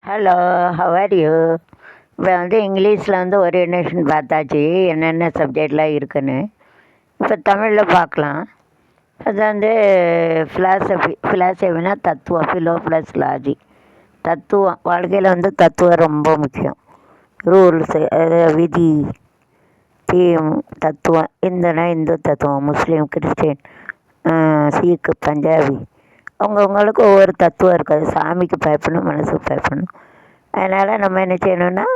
Hello, how are you? இப்போ இங்கிலீஷில் orientation பார்த்தாச்சு, என்னென்ன சப்ஜெக்ட்லாம் இருக்குன்னு. இப்போ தமிழில் பார்க்கலாம். அது ஃபிலாசபினா தத்துவம், ஃபிலோ ப்ளஸ் லாஜி. தத்துவம், வாழ்க்கையில் தத்துவம் ரொம்ப முக்கியம். ரூல்ஸு, விதி, தீம், தத்துவம். இந்துனா இந்து தத்துவம், முஸ்லீம், கிறிஸ்டின், சீக்கு, பஞ்சாபி, அவங்கவுங்களுக்கு ஒவ்வொரு தத்துவம் இருக்காது. சாமிக்கு பயப்படணும், மனசுக்கு பயப்படணும். அதனால் நம்ம என்ன செய்யணும்னா,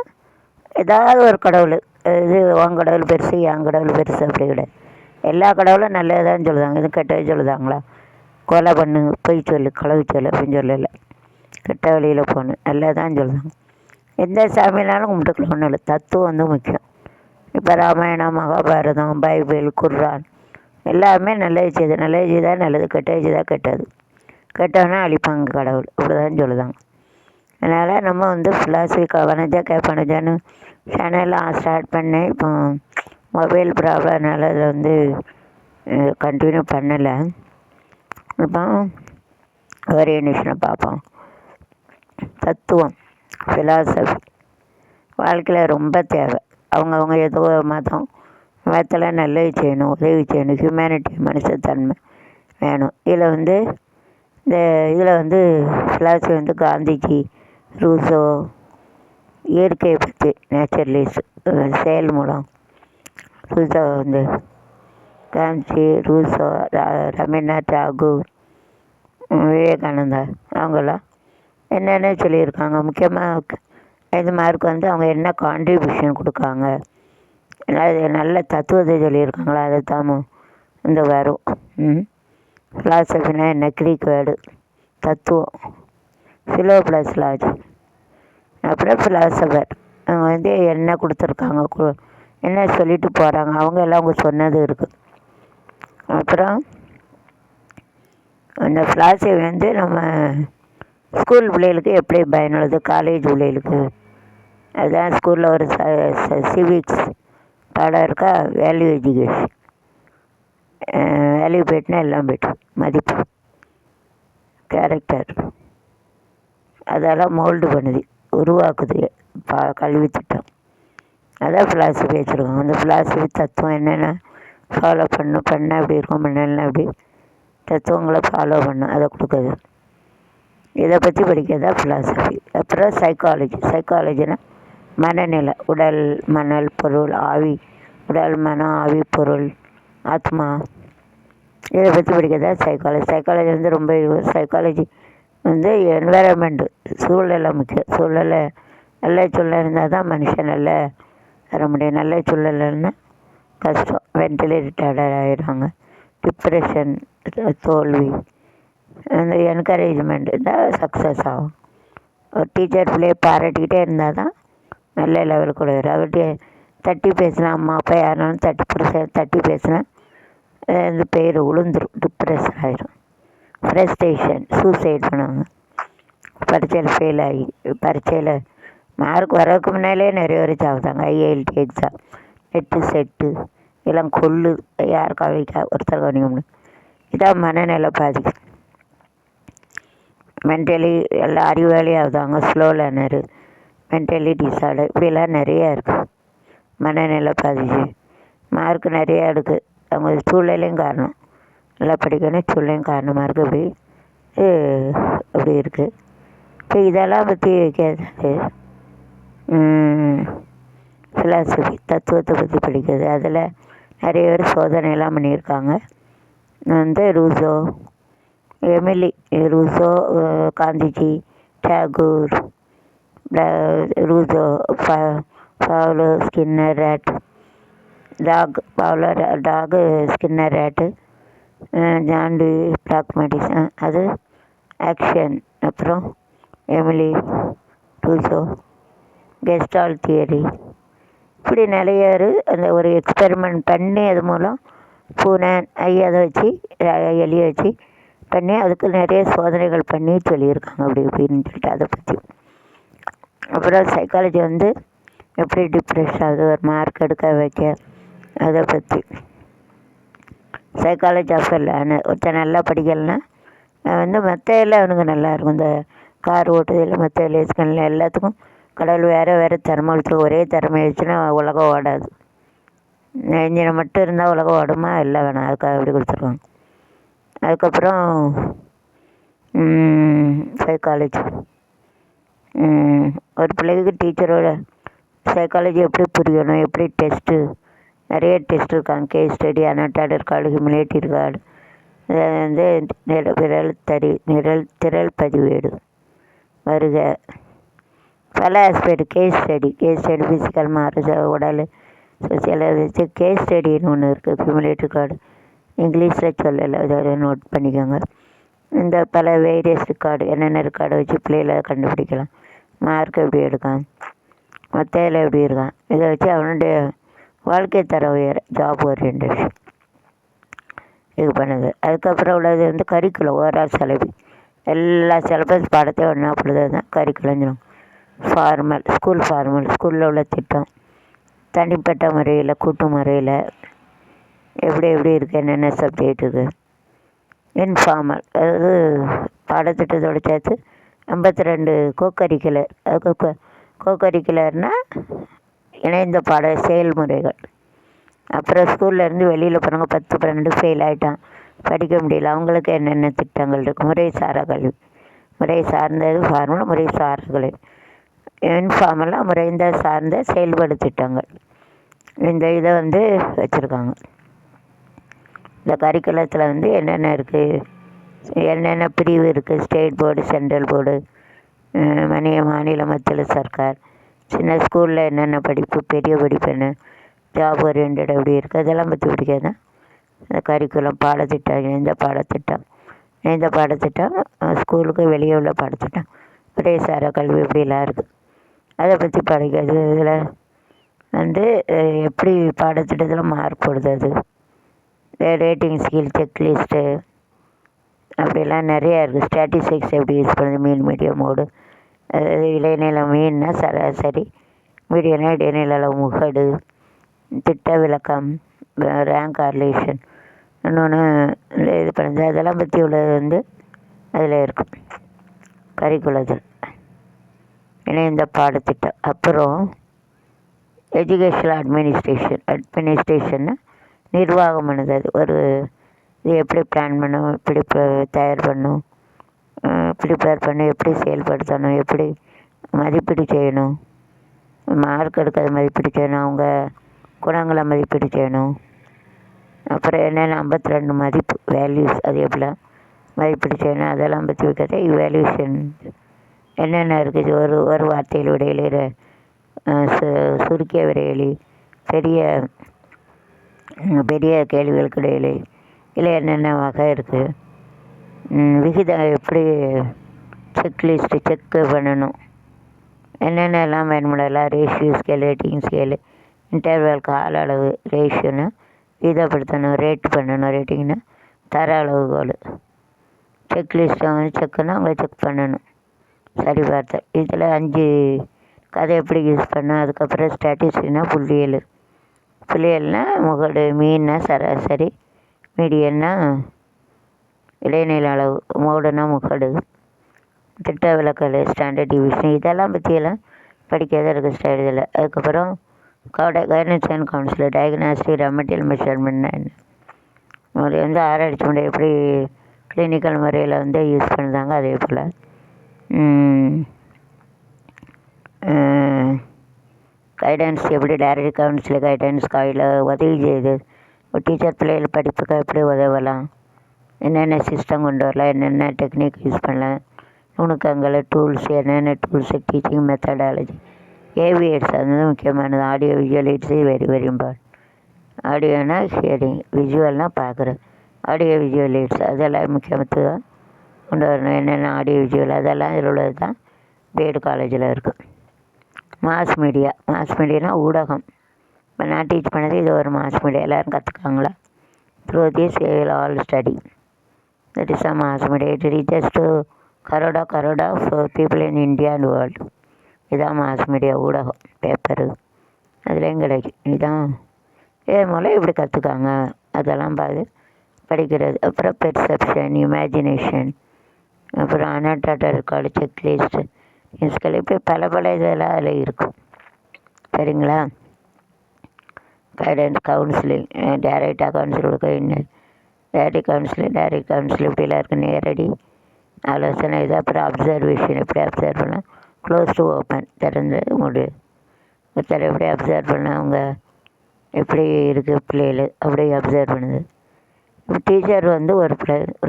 ஏதாவது ஒரு கடவுள், இது உன் கடவுள் பெருசு, என் கடவுள் பெருசு அப்படி கிடையாது. எல்லா கடவுளும் நல்லது தான் சொல்லுதாங்க, இது கெட்டது சொல்லுதாங்களா? கொலை பண்ணு, பொய் சொல்லு, களவு சொல்லு அப்படின்னு சொல்லலை. கெட்ட வழியில் போகணும், நல்லது தான் சொல்லுதாங்க. எந்த சாமினாலும் கும்பிட்டுக்கலாம், ஒன்றும் இல்லை. தத்துவம் முக்கியம். இப்போ ராமாயணம், மகாபாரதம், பைபிள், குர்ஆன் எல்லாமே நல்லது செய்யுது. நல்லது செய்தால் நல்லது, கெட்டது செய்தால் கெட்டது. கெட்டவனா அழிப்பாங்க கடவுள், இப்படி தான் சொல்லுதாங்க. அதனால் நம்ம ஃபிலாசபி வனஜா கேட்பானஜான்னு சேனல்லாம் ஸ்டார்ட் பண்ணேன். இப்போ மொபைல் ப்ராப்ளம்னால அதில் கண்டினியூ பண்ணலை. இப்போ ஓரியன்டேஷனை பார்ப்போம். தத்துவம், ஃபிலாசபி வாழ்க்கையில் ரொம்ப தேவை. அவங்கவுங்க ஏதோ ஒரு மதத்தில் நல்லது செய்யணும், உதவி செய்யணும், ஹியூமனிட்டி, மனுஷத்தன்மை வேணும். இதில் ஃபிலாசபி காந்திஜி, ரூசோ, இயற்கையை பற்றி, நேச்சுரலிஸ்ட், செயல் மூலம். ரூசோ காந்தி, ரூசோ, ரவீந்திரநாத் டாகூர், விவேகானந்தா, அவங்களாம் என்னென்ன சொல்லியிருக்காங்க. முக்கியமாக இது மார்க் அவங்க என்ன கான்ட்ரிபியூஷன் கொடுக்காங்க, நல்ல தத்துவத்தை சொல்லியிருக்காங்களா, அதை தான் வரும். ஃபிலாசபினா என்ன, க்ரீக் வேர்டு. தத்துவம், ஃபிலோ ப்ளஸ் லாஜி. அப்புறம் ஃபிலாசபர், அவங்க என்ன கொடுத்துருக்காங்க, என்ன சொல்லிட்டு போகிறாங்க, அவங்க எல்லாம் அவங்க சொன்னது இருக்குது. அப்புறம் அந்த ஃபிலாசபி நம்ம ஸ்கூல் பிள்ளைகளுக்கு எப்படி பயனுள்ளது, காலேஜ் பிள்ளைகளுக்கு. அதுதான் ஸ்கூலில் ஒரு சிவிக்ஸ் பாடம் இருக்கா, வேல்யூ எஜுகேஷன். வேல்யூ போய்ட்டுனா எல்லாம் போய்ட்டு, மதிப்பு, கேரக்டர், அதெல்லாம் மோல்டு பண்ணுது, உருவாக்குது கல்வி திட்டம். அதான் ஃபிலாசபி வச்சுருக்கோம். அந்த ஃபிலாசபி தத்துவம் என்னென்ன ஃபாலோ பண்ண அப்படி இருக்கும், பண்ணலாம் அப்படி தத்துவங்களை ஃபாலோ பண்ணும், அதை கொடுக்குது. இதை பற்றி படிக்கிறதா ஃபிலாசபி. அப்புறம் சைக்காலஜினா மனநிலை, உடல், மணல், பொருள், ஆவி. உடல், மனம், ஆவி, பொருள், ஆத்மா. இதை பற்றி படிக்கிறதா சைக்காலஜி ரொம்ப சைக்காலஜி என்வைரன்மெண்ட்டு, சூழ்நிலை முக்கியம். சூழ்நிலை நல்ல சூழ்நிலை இருந்தால் தான் மனுஷன் நல்லா வர முடியும். நல்ல சூழ்நிலைன்னா கஷ்டம், மென்டலி ரிட்டார்டட் ஆகிடுவாங்க. டிப்ரெஷன், தோல்வி. அந்த என்கரேஜ்மெண்ட் இருந்தால் சக்ஸஸ் ஆகும். ஒரு டீச்சர் பிள்ளையை பாராட்டிக்கிட்டே இருந்தால் தான் நல்ல லெவலுக்கு வரும். அவர்கிட்ட தட்டி பேசினா, அம்மா அப்பா யாருனாலும் தட்டி பேசினா பேர் உளுந்துரும், டிப்ரெஷன் ஆகிடும். ஃப்ரஸ்ட்ரேஷன், சூசைட் பண்ணுவாங்க. பரீட்சையில் ஃபெயில் ஆகி, பரீட்சையில் மார்க் வரதுக்கு முன்னாலே நிறைய பேர் சாப்பிட்டாங்க. ஐஐஎல்டி எக்ஸாம், நெட்டு செட்டு எல்லாம் கொள்ளு, யார் கவனிக்கா, ஒருத்தர் கவனிக்க முடியும். இதான் மனநிலை பாதிக்கும். மென்டலி எல்லாம் அறிவாளி ஆகுதாங்க, ஸ்லோ லேர்னரு, மென்டலி டிஸார்டர், இப்படிலாம் நிறையா இருக்குது. மனநிலை பாதிச்சு மார்க் நிறையா இருக்குது. அவங்க சூழ்நிலையும் காரணம், நல்லா படிக்கணும், சூழ்நிலையும் காரணமாக இருக்குது. அப்படி இருக்குது. இப்போ இதெல்லாம் பற்றி கேட்குறது ஃபிலாசபி, தத்துவத்தை பற்றி படிக்கிறது. அதில் நிறைய பேர் சோதனையெல்லாம் பண்ணியிருக்காங்க. Rousseau, Emile Rousseau, Gandhiji, Tagore, Rousseau, Pavlov Skinner rat, dog Skinner rat, John Dewey pragmatism, அது ஆக்ஷன். அப்புறம் எமிலி ரூசோ, கெஸ்டால் தியரி. இப்படி நிறைய அந்த ஒரு எக்ஸ்பெரிமெண்ட் பண்ணி அது மூலம் பூனை அதை வச்சு எலியை வச்சு பண்ணி அதுக்கு நிறைய சோதனைகள் பண்ணி சொல்லியிருக்காங்க, அப்படி இப்படின்னு சொல்லிட்டு அதை பற்றி. அப்புறம் சைக்காலஜி எப்படி டிப்ரெஷன் ஆகுது, ஒரு மார்க் எடுக்க வைக்க, அதை பற்றி. சைக்காலஜி ஆஃப் லேர்னர், ஒருத்தர் நல்லா படிக்கலைன்னா மற்ற எல்லாம் அவனுக்கு நல்லா இருக்கும். இந்த கார் ஓட்டுறதில்ல, மற்ற லேஸ்கனில் எல்லாத்துக்கும் கடவுள் வேறு வேறு திறமை கொடுத்துருக்கு. ஒரே திறமை வச்சுன்னா உலகம் ஓடாது. இன்ஜினை மட்டும் இருந்தால் உலகம் ஓடுமா? இல்லை வேணாம், அதுக்காக அப்படி கொடுத்துருவாங்க. அதுக்கப்புறம் சைக்காலஜி. ஒரு பிள்ளைக்கு டீச்சரோட சைக்காலஜி எப்படி புரியணும், எப்படி டெஸ்ட்டு, நிறைய டெஸ்ட் இருக்காங்க. கேஸ் ஸ்டடி, அனட்டாட் இருக்காடு, ஹியூமிலேட்டிவ் இருக்காடு, இதை வந்து திரள் பதிவேடு, வருக, பல ஆஸ்பெக்ட். கேஸ் ஸ்டடி ஃபிசிக்கல் மாறுது, உடல், சோசியல் வச்சு கேஸ் ஸ்டடின்னு ஒன்று இருக்குது. ஹியூமிலேட்டிவ் கார்டு இங்கிலீஷில் சொல்லலை, அதை நோட் பண்ணிக்கோங்க. இந்த பல வேரியஸ் ரெக்கார்டு, என்னென்ன ரெக்கார்டை வச்சு பிள்ளைகளை கண்டுபிடிக்கலாம், மார்க் எப்படி எடுக்கலாம், மற்றையில் எப்படி இருக்கான், இதை வச்சு அவனுடைய வாழ்க்கை தர உயர ஜாப் ஓரியன்டேஷன் இது பண்ணுது. அதுக்கப்புறம் உள்ளது வந்து கரிக்குலம், ஓவரால் சிலபி, எல்லா சிலபஸ் பாடத்தையும் ஒன்றா கொடுத்தது தான் கரிக்குலம். ஃபார்மல், ஸ்கூலில் உள்ள திட்டம், தனிப்பட்ட முறையில், கூட்டு முறையில் எப்படி இருக்குது, என்னென்ன சப்ஜெக்ட் இருக்குது. இன்ஃபார்மல், அதாவது பாடத்திட்டத்தோடு சேர்த்து 52 கோகரிக்குலர். அதுக்கு கோகரிக்குலர்னால் இணைந்த பாட செயல்முறைகள். அப்புறம் ஸ்கூல்லேருந்து வெளியில் போகிறவங்க 10, 12 ஃபெயில் ஆகிட்டான், படிக்க முடியல, அவங்களுக்கு என்னென்ன திட்டங்கள் இருக்குது. முறை சாரா கல்வி, முறை சார்ந்தது ஃபார்மல், முறை சார்களை. இன்ஃபார்மலாக முறைந்த சார்ந்த செயல்பாடு திட்டங்கள். இந்த இதை வந்து வச்சுருக்காங்க. இந்த கரிக்குலத்தில் வந்து என்னென்ன இருக்குது, என்னென்ன பிரிவு இருக்குது. ஸ்டேட் போர்டு, சென்ட்ரல் போர்டு, மாநில மத்திய சர்க்கார், சின்ன ஸ்கூலில் என்னென்ன படிப்பு, பெரிய படிப்பு என்ன, ஜாப் ஓரியன்ட் எப்படி இருக்குது, அதெல்லாம் பற்றி பிடிக்காது தான் இந்த கரிக்குலம். பாடத்திட்டம், இணைந்த பாடத்திட்டம் ஸ்கூலுக்கு வெளியே உள்ள பாடத்திட்டம், முறைசாரா கல்வி இப்படிலாம் இருக்குது, அதை பற்றி படிக்கிறது. இதில் வந்து எப்படி பாடத்திட்டத்தில் மார்க் போடுறது, ரேட்டிங் ஸ்கில், செக்லிஸ்ட்டு, அப்படிலாம் நிறையா இருக்குது. ஸ்டாட்டிஸ்டிக்ஸ் எப்படி யூஸ் பண்ணுறது, மீன், மீடியம், மோடு, அதாவது இடைநிலை, மீன்னா சராசரி, மீடியம்னா இடைநிலை அளவு, முகடு, திட்ட விளக்கம், ரேங்க் கார்லேஷன், இன்னொன்று இது பண்ணுறது, அதெல்லாம் பற்றி உள்ளது வந்து அதில் இருக்கும் கரிக்குலத்தில் இணைந்த பாடத்திட்டம். அப்புறம் எஜுகேஷனல் அட்மினிஸ்ட்ரேஷன்னா நிர்வாகம் பண்ணுது. அது ஒரு இது எப்படி பிளான் பண்ணணும், எப்படி தயார் பண்ணணும், ப்ரிப்பேர் பண்ணி எப்படி செயல்படுத்தணும், எப்படி மதிப்பீடு செய்யணும், மார்க் எடுக்கிறது மதிப்பீடு செய்யணும், அவங்க குணங்களை மதிப்பீடு செய்யணும். அப்புறம் என்னென்ன 52 மதிப்பு வேல்யூஸ், அது எப்படிலாம் மதிப்பீடு செய்யணும், அதெல்லாம் பற்றி வைக்கிறத இவேல்யூஷன். என்னென்ன இருக்குது, ஒரு வார்த்தையில் விடையிலே சுருக்கிய விடையிலி, பெரிய கேள்விகளுக்கு இடையிலே, இல்லை என்னென்ன வகை இருக்குது, விகிதம் எப்படி செக்கு பண்ணணும், என்னென்னலாம் பயன்படலாம், ratio scale, rating scale, interval கால அளவு, ரேஷியோன்னு விதப்படுத்தணும், ரேட் பண்ணணும், ரேட்டிங்னா தர அளவுகோல், செக்லிஸ்ட்டை வந்து செக்குன்னா அவங்கள செக் பண்ணணும், சரி பார்த்தேன். இதில் 5 கதை எப்படி யூஸ் பண்ணணும். அதுக்கப்புறம் ஸ்டாட்டிஸ்டிக்னா புள்ளியல்னா முகடு, மீன்னா சராசரி, மீடியன்னா இடைநிலை அளவு, மோடுனா முகடு, திட்ட விலக்கல், ஸ்டாண்டர்ட் டிவிஷன், இதெல்லாம் பற்றியெல்லாம் படிக்காத இருக்குது ஸ்டடியில். அதுக்கப்புறம் guidance and counsellor, diagnostic, remedial மெஷர்மெண்ட்னா என்ன, அது வந்து ஆராய்ச்சி முறை எப்படி கிளினிக்கல் முறையில் வந்து யூஸ் பண்ணுறாங்க. அதே போல் கைடன்ஸ் எப்படி டைரக்ட் கவுன்சிலர் கைடன்ஸ் கையில் உதவி செய்யுது. ஒரு டீச்சர் பிள்ளைகள் படிப்புக்கு எப்படி உதவலாம், என்னென்ன சிஸ்டம் கொண்டு வரலாம், என்னென்ன டெக்னிக் யூஸ் பண்ணலாம், நுணுக்கங்கள், டூல்ஸ், என்னென்ன டூல்ஸு, டீச்சிங் மெத்தடாலஜி, ஏவிஎட்ஸ், அது வந்து முக்கியமானது. Audio visual aids very very important. ஆடியோனா ஹியரிங், விஜுவல்னால் பார்க்குறது, ஆடியோ விஜுவல் எய்ட்ஸ் அதெல்லாம் முக்கியத்துவம் கொண்டு வரணும். என்னென்ன ஆடியோ விஜுவல் அதெல்லாம் இதில் உள்ளது தான் பிஎட் காலேஜில் இருக்குது. மாஸ் மீடியானா ஊடகம். இப்போ நான் டீச் பண்ணது இது ஒரு மாஸ் மீடியா, எல்லோரும் கற்றுக்காங்களா. Through this all study, that is a mass media. It reaches to crore of people in India and world. இதுதான் மாஸ் மீடியா, ஊடகம், பேப்பரு அதுலேயும் கிடைக்கும். இதுதான் இதே மூலம் இப்படி கற்றுக்காங்க, அதெல்லாம் பார்த்து படிக்கிறது. அப்புறம் பெர்செப்ஷன், இமேஜினேஷன், அப்புறம் அனாட்டாட்டா ரெக்கார்டு, செக்லிஸ்ட்டு, இன்ஸ்கல், இப்படி பல இதெல்லாம் அதில் இருக்கும். சரிங்களா? கைடன்ஸ், கவுன்சிலிங், டைரெக்டாக கவுன்சில் கொடுக்க இன்னும் டைரக்ட் கவுன்சிலிங் இப்படிலாம் இருக்குது. நேரடி ஆலோசனை இது. அப்புறம் அப்சர்வேஷன், எப்படி அப்சர்வ் பண்ணால் க்ளோஸ் டு ஓப்பன், திறந்து மூடு, ஒருத்தர் எப்படி அப்சர்வ் பண்ணால் அவங்க எப்படி இருக்குது பிள்ளைகள் அப்படி அப்சர்வ் பண்ணுது. இப்போ டீச்சர் வந்து ஒரு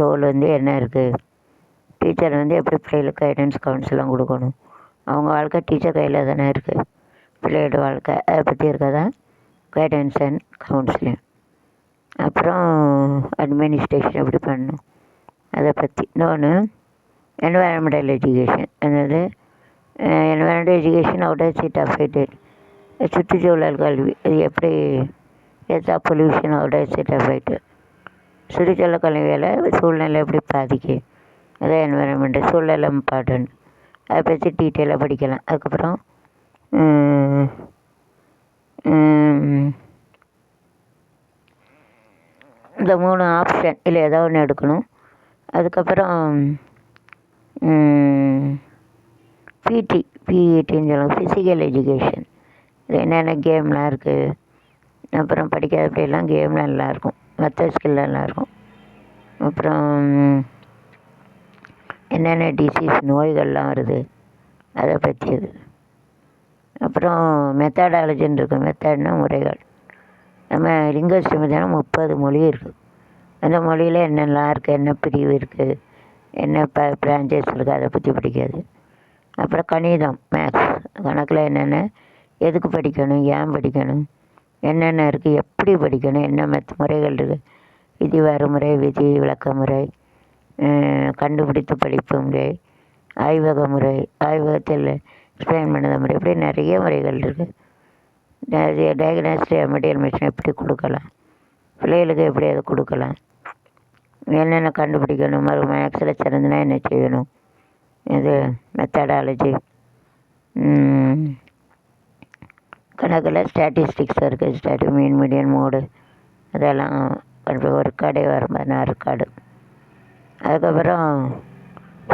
ரோல் வந்து என்ன இருக்குது, டீச்சர் வந்து எப்படி பிள்ளைகளுக்கு கைடன்ஸ் கவுன்சிலாம் கொடுக்கணும். அவங்க வாழ்க்கை டீச்சர் கையில் தானே இருக்குது, பிள்ளையோட வாழ்க்கை அதை பற்றி இருக்கதான் கைடன்ஸ் அண்ட் கவுன்சிலிங். அப்புறம் அட்மினிஸ்ட்ரேஷன் எப்படி பண்ணணும் அதை பற்றி. இன்னொன்று என்வரான்மெண்டல் எஜுகேஷன், அதாவது environmental education out of seat affected, சுற்றுச்சூழல் கல்வி, அது எப்படி ஏதா pollution out of seat affected, சுற்றுச்சூழல் கல்வியால் சூழ்நிலை எப்படி பாதிக்கு, அதான் என்வரான்மெண்டல், சூழல் இம்பார்ட்டன்ட், அதை பற்றி டீட்டெயிலாக படிக்கலாம். அதுக்கப்புறம் இந்த 3 ஆப்ஷன் இல்லை ஏதோ ஒன்று எடுக்கணும். அதுக்கப்புறம் பிஇடின்னு சொல்லுவாங்க, ஃபிசிக்கல் எஜுகேஷன், இது என்னென்ன கேம்லாம் இருக்குது, அப்புறம் படிக்காத அப்படியெல்லாம் கேம்லாம் நல்லாயிருக்கும், மற்ற ஸ்கில்லாம் நல்லாயிருக்கும். அப்புறம் என்னென்ன டிசீஸ் நோய்கள்லாம் வருது அதை பற்றியது. அப்புறம் மெத்தடாலஜின்னு இருக்குது, மெத்தட்னா முறைகள். நம்ம லிங்குவிஸ்டிக்ஸ் பார்த்தீங்கன்னா 30 மொழி இருக்குது. அந்த மொழியில் என்னெல்லாம் இருக்குது, என்ன பிரிவு இருக்குது, என்ன பிரான்ச்சஸ் இருக்குது, அதை பற்றி படிக்காது. அப்புறம் கணிதம், மேக்ஸ், கணக்கில் என்னென்ன எதுக்கு படிக்கணும், ஏன் படிக்கணும், என்னென்ன இருக்குது, எப்படி படிக்கணும், என்ன முறைகள் இருக்குது, விதி வரைமுறை, விதி விளக்க முறை, கண்டுபிடித்து படிப்பு முறை, ஆய்வக முறை, ஆய்வகத்தில் எக்ஸ்பிளைன் பண்ணத முறை, இப்படி நிறைய முறைகள் இருக்குது. டயக்னாஸ்டிக் மெட்டீரியல் மிஷின் எப்படி கொடுக்கலாம், பிள்ளைகளுக்கு எப்படி அதை கொடுக்கலாம், என்னென்ன கண்டுபிடிக்கணும், மேக்ஸில் சிறந்துனா என்ன செய்யணும், இது மெத்தடாலஜி. கணக்கில் ஸ்டாட்டிஸ்டிக்ஸ் இருக்குது, மீன் மீடியன் மோடு, அதெல்லாம் ஒரு கடை வரும் 16 கார்டு. அதுக்கப்புறம்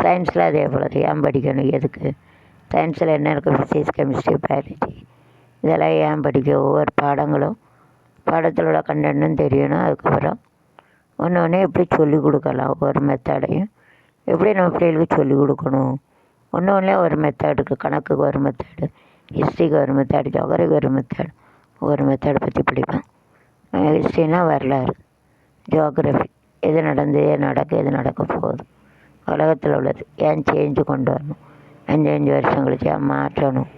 சயின்ஸில் அதே போல் ஏன் படிக்கணும், எதுக்கு, சயின்ஸில் என்ன இருக்குது, ஃபிசிக்ஸ், கெமிஸ்ட்ரி, பயாலஜி, இதெல்லாம் ஏன் படிக்க, ஒவ்வொரு பாடத்தில் உள்ள கண்டென்ட்டும் தெரியணும். அதுக்கப்புறம் ஒன்று எப்படி சொல்லிக் கொடுக்கலாம், ஒவ்வொரு மெத்தடையும் எப்படி நம்ம பிள்ளைகளுக்கு சொல்லிக் கொடுக்கணும். ஒன்று ஒரு மெத்தடுக்கு, கணக்குக்கு ஒரு மெத்தடு, ஹிஸ்ட்ரிக்கு ஒரு மெத்தடு, ஜோகிரஃபிக்கு ஒரு மெத்தடு, ஒவ்வொரு மெத்தடை பற்றி படிப்பேன். ஹிஸ்ட்ரினா வரலாறு, ஜியோகிரஃபி எது நடந்து எது நடக்க போகுது, உலகத்தில் உள்ளது ஏன் சேஞ்சு கொண்டு வரணும், 5 வருஷம் கழிச்சு ஏன் மாற்றணும்,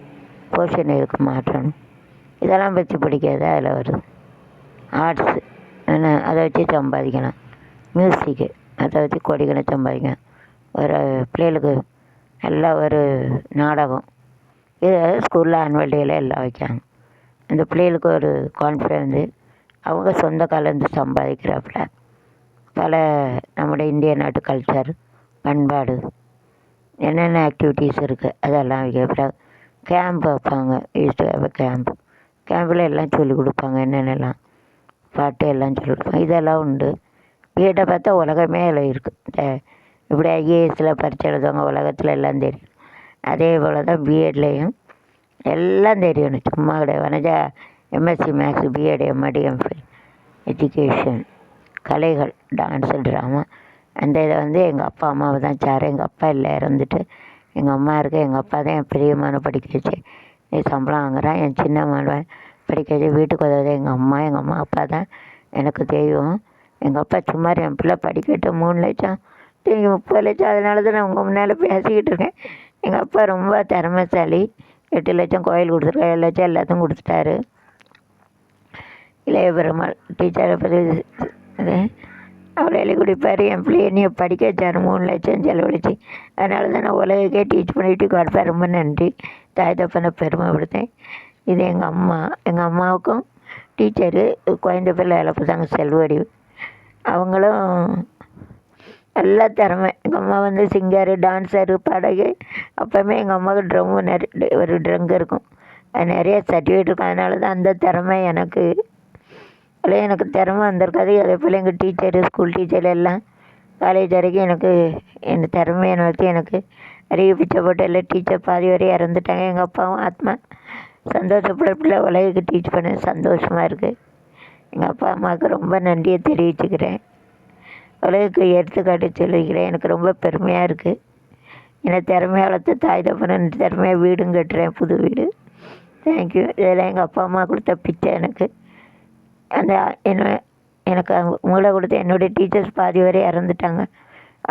போர்ஷன் எதுக்கு மாற்றணும், இதெல்லாம் பற்றி படிக்காத அதில் வருது. ஆர்ட்ஸு அதை வச்சு சம்பாதிக்கலாம், மியூசிக்கு அதை வச்சு கோடிக்கணக்கு சம்பாதிக்கலாம். ஒரு பிள்ளைகளுக்கு நல்லா ஒரு நாடகம், இது ஸ்கூலில் ஆனுவல் டேயில் எல்லாம் வைக்காங்க. அந்த பிள்ளைகளுக்கு ஒரு கான்ஃபிடென்ஸு, அவங்க சொந்த காலேருந்து சம்பாதிக்கிறாப்புல பல நம்முடைய இந்திய நாட்டு கல்ச்சர், பண்பாடு, என்னென்ன ஆக்டிவிட்டீஸ் இருக்குது அதெல்லாம் அப்புறம் கேம்ப் வைப்பாங்க. கேம்பில் எல்லாம் சொல்லிக் கொடுப்பாங்க, என்னென்னலாம் பாட்டு எல்லாம் சொல்லிக் கொடுப்பாங்க, இதெல்லாம் உண்டு. பிஎட்டை பார்த்தா உலகமே அதில் இருக்குது. இப்படி ஐஏஎஸில் பரீட்சை எழுதுவாங்க, உலகத்தில் எல்லாம் தெரியும். அதே போல் தான் பிஎட்லேயும் எல்லாம் தெரியணும், சும்மா கிடையாது. Vanaja MSc maths, BEd, MEd, MPhil, education, கலைகள், டான்ஸு, ட்ராமா. அந்த இதை வந்து எங்கள் அப்பா அம்மாவை தான் சார், எங்கள் அப்பா இல்லை, இறந்துட்டு எங்கள் அம்மா இருக்குது. எங்கள் அப்பா தான் என் பெரியம்மாவை படிக்க வச்சு சம்பளம் வாங்குறான், என் சின்ன மாணவன் படிக்க வச்சு வீட்டுக்கு உதவுது எங்கள் அம்மா அப்பா தான் எனக்கு தெய்வம். எங்கள் அப்பா சும்மா என் பிள்ளை படிக்கட்டு 3 லட்சம் திரும்பி 30 லட்சம், அதனால தான் நான் உங்கள் முன்னால் பேசிக்கிட்டு இருக்கேன். எங்கள் அப்பா ரொம்ப திறமைசாலி, 8 லட்சம் கோயில் கொடுத்துருக்காரு, 7 லட்சம் எல்லாத்தையும் கொடுத்துட்டாரு. இளைய பெருமாள் டீச்சரை பற்றி அவர் எழுதி குடிப்பார். என் பிள்ளைய நீ படிக்க வச்சார், 3 லட்சம் செலவழிச்சு. அதனால தான் நான் உலகக்கே டீச் பண்ணிட்டு கொடுப்பேன். ரொம்ப நன்றி, தாய் தப்பனை பெருமைப்படுத்தேன். இது எங்கள் அம்மாவுக்கும் டீச்சரு, குழந்தை பிள்ளை வேலை பார்த்தாங்க, செல்வடி. அவங்களும் நல்லா திறமை. எங்கள் அம்மா வந்து சிங்கரு, டான்ஸரு, பாடகி. அப்போவுமே எங்கள் அம்மாவுக்கு ட்ரம்மு ஒரு ட்ரங்கு இருக்கும், அது நிறைய சர்டிஃபிகேட் இருக்கும். அதனால தான் அந்த திறமை எனக்கு திறமை வந்திருக்காது. அதே போல் எங்கள் டீச்சரு, ஸ்கூல் டீச்சர் எல்லாம் காலேஜ் வரைக்கும் எனக்கு என் திறமையை நோக்கி எனக்கு நிறைய பிச்சை போட்டு எல்லாம் டீச்சர் பாதி வரை இறந்துட்டாங்க. எங்கள் அப்பாவும் ஆத்மா சந்தோஷப்படப்பில்ல உலகுக்கு டீச் பண்ண சந்தோஷமாக இருக்குது. எங்கள் அப்பா அம்மாவுக்கு ரொம்ப நன்றியை தெரிவிச்சுக்கிறேன். உலகுக்கு எடுத்துக்காட்டு சொல்லிக்கிறேன். எனக்கு ரொம்ப பெருமையாக இருக்குது. என்னை திறமையை வளர்த்து தாய் தப்பன திறமையாக வீடும் கட்டுறேன், புது வீடு. தேங்க்யூ. இதெல்லாம் எங்கள் அப்பா அம்மா கொடுத்த பிச்சை எனக்கு. அந்த எனக்கு மூளை கொடுத்து என்னுடைய டீச்சர்ஸ் பாதி வரை இறந்துட்டாங்க.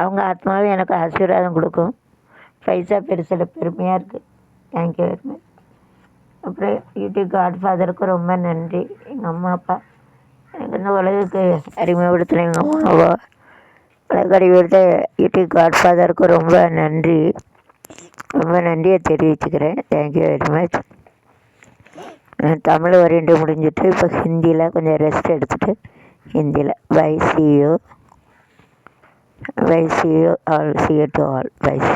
அவங்க ஆத்மாவே எனக்கு ஆசீர்வாதம் கொடுக்கும். பைசா பெருசில் பெருமையாக இருக்குது. Thank you very much. அப்புறம் யூடியூப் காட்ஃபாதருக்கு ரொம்ப நன்றி. எங்கள் அம்மா அப்பா எனக்கு இந்த உலகுக்கு அறிமுகப்படுத்தின எங்கள் அம்மாவோ உலக அறிவுறுத்த யூடியூப் காட்ஃபாதருக்கு ரொம்ப நன்றி. ரொம்ப நன்றியை தெரிவிச்சுக்கிறேன். Thank you very much. தமிழ் வரைண்டு முடிஞ்சிட்டு இப்போ ஹிந்தியில் கொஞ்சம் ரெஸ்ட் எடுத்துகிட்டு ஹிந்தியில் bye see you all see you to all bye C.